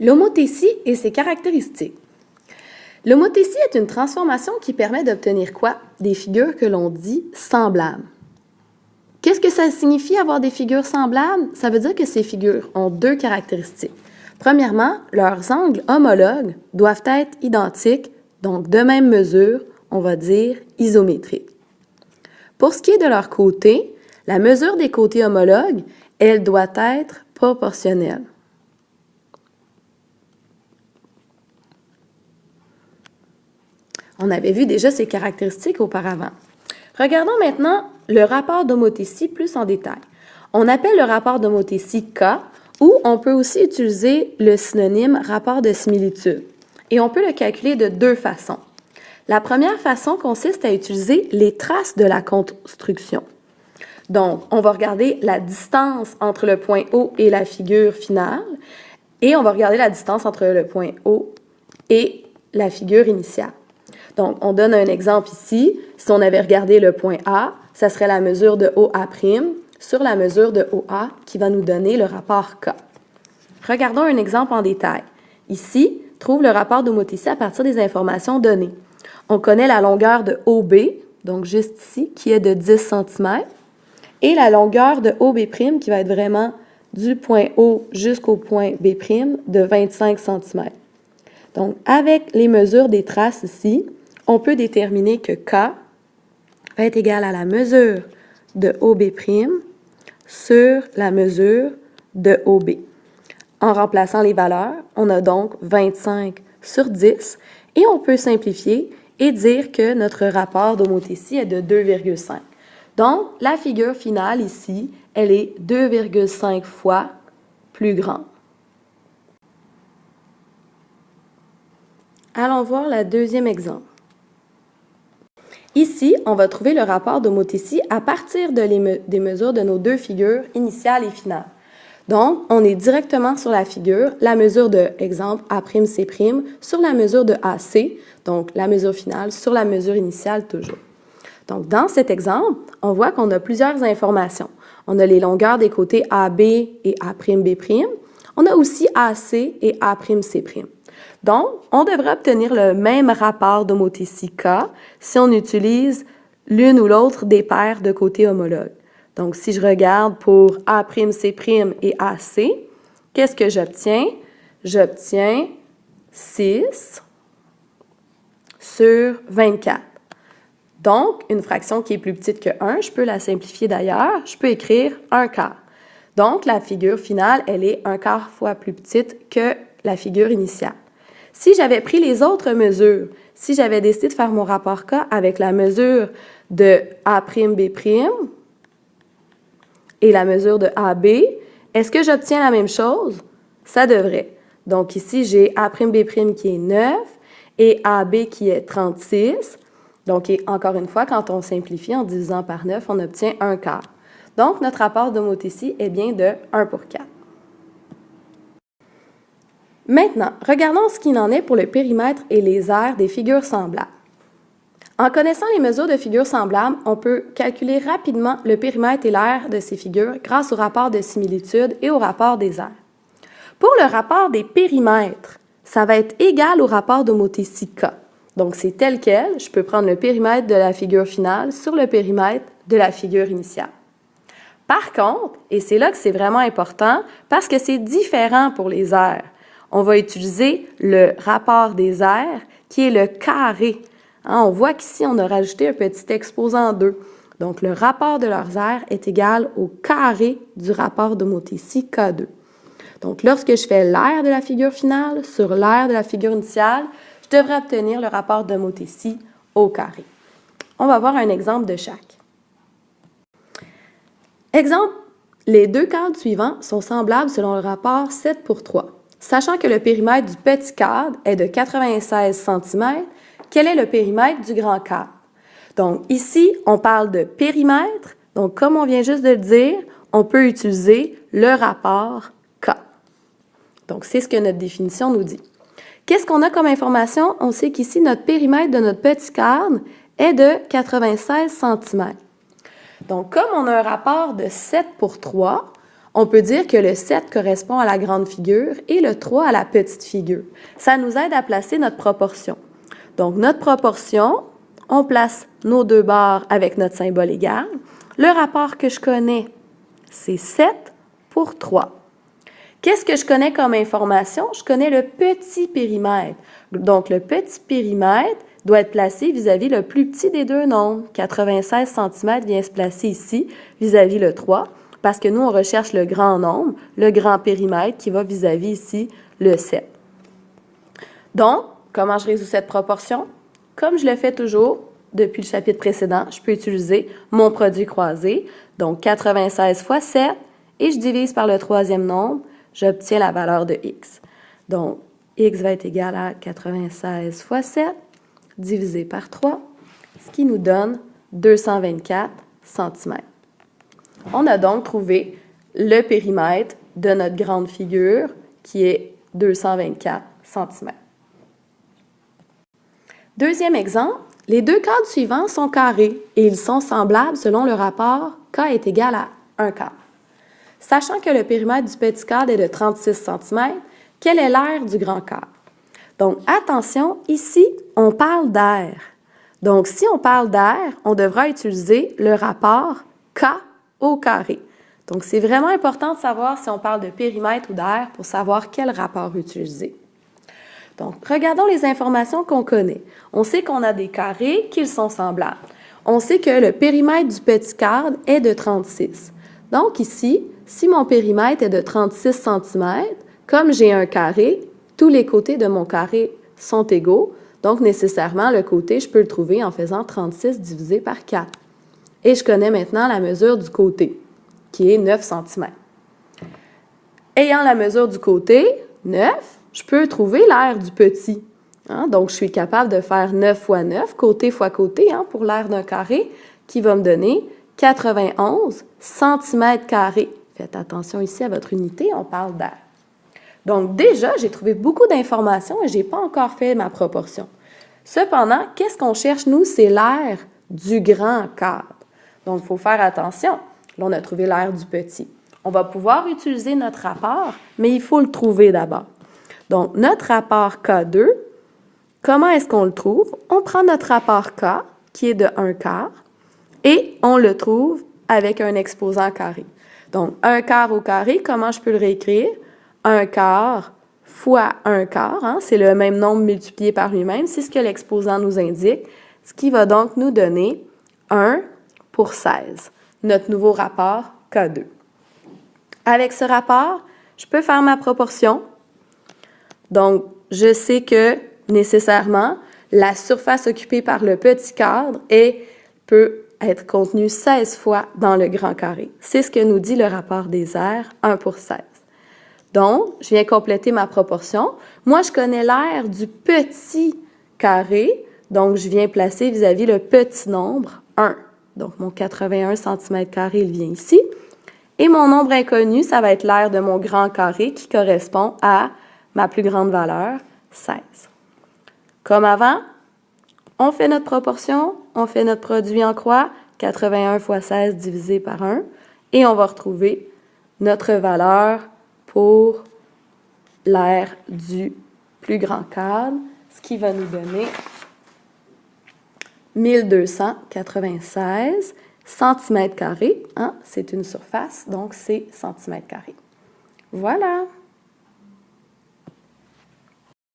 L'homothétie et ses caractéristiques. L'homothétie est une transformation qui permet d'obtenir quoi? Des figures que l'on dit semblables. Qu'est-ce que ça signifie avoir des figures semblables? Ça veut dire que ces figures ont deux caractéristiques. Premièrement, leurs angles homologues doivent être identiques, donc de même mesure, on va dire isométriques. Pour ce qui est de leurs côtés, la mesure des côtés homologues, elle doit être proportionnelle. On avait vu déjà ces caractéristiques auparavant. Regardons maintenant le rapport d'homothétie plus en détail. On appelle le rapport d'homothétie K, ou on peut aussi utiliser le synonyme rapport de similitude. Et on peut le calculer de deux façons. La première façon consiste à utiliser les traces de la construction. Donc, on va regarder la distance entre le point O et la figure finale, et on va regarder la distance entre le point O et la figure initiale. Donc, on donne un exemple ici. Si on avait regardé le point A, ça serait la mesure de OA' sur la mesure de OA qui va nous donner le rapport K. Regardons un exemple en détail. Ici, trouve le rapport d'homothétie à partir des informations données. On connaît la longueur de OB, donc juste ici, qui est de 10 cm, et la longueur de OB' qui va être vraiment du point O jusqu'au point B' de 25 cm. Donc, avec les mesures des traces ici, on peut déterminer que K va être égal à la mesure de OB' sur la mesure de OB. En remplaçant les valeurs, on a donc 25 sur 10 et on peut simplifier et dire que notre rapport d'homothétie est de 2,5. Donc, la figure finale ici, elle est 2,5 fois plus grande. Allons voir le deuxième exemple. Ici, on va trouver le rapport d'homothétie à partir des mesures de nos deux figures initiales et finales. Donc, on est directement sur la figure, la mesure de, exemple, A'C' sur la mesure de AC, donc la mesure finale sur la mesure initiale toujours. Donc, dans cet exemple, on voit qu'on a plusieurs informations. On a les longueurs des côtés AB et A'B'. On a aussi AC et A'C'. Donc, on devrait obtenir le même rapport d'homothétie K si on utilise l'une ou l'autre des paires de côtés homologues. Donc, si je regarde pour A'C' et AC, qu'est-ce que j'obtiens? J'obtiens 6 sur 24. Donc, une fraction qui est plus petite que 1, je peux la simplifier d'ailleurs, je peux écrire 1/4. Donc, la figure finale, elle est 1/4 fois plus petite que la figure initiale. Si j'avais pris les autres mesures, si j'avais décidé de faire mon rapport K avec la mesure de A'B' et la mesure de AB, est-ce que j'obtiens la même chose? Ça devrait. Donc ici, j'ai A'B' qui est 9 et AB qui est 36. Donc, encore une fois, quand on simplifie en divisant par 9, on obtient 1/4. Donc, notre rapport d'homothétie est bien de 1/4. Maintenant, regardons ce qu'il en est pour le périmètre et les aires des figures semblables. En connaissant les mesures de figures semblables, on peut calculer rapidement le périmètre et l'aire de ces figures grâce au rapport de similitude et au rapport des aires. Pour le rapport des périmètres, ça va être égal au rapport d'homothétie K. Donc, c'est tel quel, je peux prendre le périmètre de la figure finale sur le périmètre de la figure initiale. Par contre, et c'est là que c'est vraiment important, parce que c'est différent pour les aires, on va utiliser le rapport des aires, qui est le carré. On voit qu'ici, on a rajouté un petit exposant 2. Donc, le rapport de leurs aires est égal au carré du rapport d'homothétie K2. Donc, lorsque je fais l'aire de la figure finale sur l'aire de la figure initiale, je devrais obtenir le rapport d'homothétie au carré. On va voir un exemple de chaque. Exemple, les deux cadres suivants sont semblables selon le rapport 7:3. Sachant que le périmètre du petit cadre est de 96 cm, quel est le périmètre du grand cadre? Donc ici, on parle de périmètre. Donc comme on vient juste de le dire, on peut utiliser le rapport K. Donc c'est ce que notre définition nous dit. Qu'est-ce qu'on a comme information? On sait qu'ici, notre périmètre de notre petit cadre est de 96 cm. Donc comme on a un rapport de 7:3, On peut dire que le 7 correspond à la grande figure et le 3 à la petite figure. Ça nous aide à placer notre proportion. Donc, notre proportion, on place nos deux barres avec notre symbole égal. Le rapport que je connais, c'est 7 pour 3. Qu'est-ce que je connais comme information? Je connais le petit périmètre. Donc, le petit périmètre doit être placé vis-à-vis le plus petit des deux nombres. 96 cm vient se placer ici vis-à-vis le 3, parce que nous, on recherche le grand nombre, le grand périmètre qui va vis-à-vis ici le 7. Donc, comment je résous cette proportion? Comme je le fais toujours depuis le chapitre précédent, je peux utiliser mon produit croisé, donc 96 fois 7, et je divise par le troisième nombre, j'obtiens la valeur de x. Donc, x va être égal à 96 fois 7 divisé par 3, ce qui nous donne 224 cm. On a donc trouvé le périmètre de notre grande figure qui est 224 cm. Deuxième exemple, les deux cadres suivants sont carrés et ils sont semblables selon le rapport K est égal à 1 quart. Sachant que le périmètre du petit cadre est de 36 cm, quel est l'aire du grand cadre? Donc, attention, ici, on parle d'aire. Donc, si on parle d'aire, on devra utiliser le rapport K au carré. Donc, c'est vraiment important de savoir si on parle de périmètre ou d'aire pour savoir quel rapport utiliser. Donc, regardons les informations qu'on connaît. On sait qu'on a des carrés, qu'ils sont semblables. On sait que le périmètre du petit cadre est de 36. Donc, ici, si mon périmètre est de 36 cm, comme j'ai un carré, tous les côtés de mon carré sont égaux. Donc, nécessairement, le côté, je peux le trouver en faisant 36 divisé par 4. Et je connais maintenant la mesure du côté, qui est 9 cm. Ayant la mesure du côté, 9, je peux trouver l'aire du petit. Donc, je suis capable de faire 9 fois 9, côté fois côté, pour l'aire d'un carré, qui va me donner 91 cm². Faites attention ici à votre unité, on parle d'aire. Donc, déjà, j'ai trouvé beaucoup d'informations et je n'ai pas encore fait ma proportion. Cependant, qu'est-ce qu'on cherche, nous? C'est l'aire du grand cadre. Donc, il faut faire attention. Là, on a trouvé l'aire du petit. On va pouvoir utiliser notre rapport, mais il faut le trouver d'abord. Donc, notre rapport K2, comment est-ce qu'on le trouve? On prend notre rapport K, qui est de 1 quart, et on le trouve avec un exposant carré. Donc, 1 quart au carré, comment je peux le réécrire? 1 quart fois 1 quart, c'est le même nombre multiplié par lui-même, c'est ce que l'exposant nous indique, ce qui va donc nous donner 1 pour 16, notre nouveau rapport K2. Avec ce rapport, je peux faire ma proportion. Donc, je sais que, nécessairement, la surface occupée par le petit cadre peut être contenue 16 fois dans le grand carré. C'est ce que nous dit le rapport des aires, 1 pour 16. Donc, je viens compléter ma proportion. Moi, je connais l'aire du petit carré, donc je viens placer vis-à-vis le petit nombre, 1. Donc, mon 81 cm², il vient ici. Et mon nombre inconnu, ça va être l'aire de mon grand carré qui correspond à ma plus grande valeur, 16. Comme avant, on fait notre proportion, on fait notre produit en croix, 81 fois 16 divisé par 1, et on va retrouver notre valeur pour l'aire du plus grand cadre, ce qui va nous donner 1296 cm². C'est une surface, donc c'est cm². Voilà!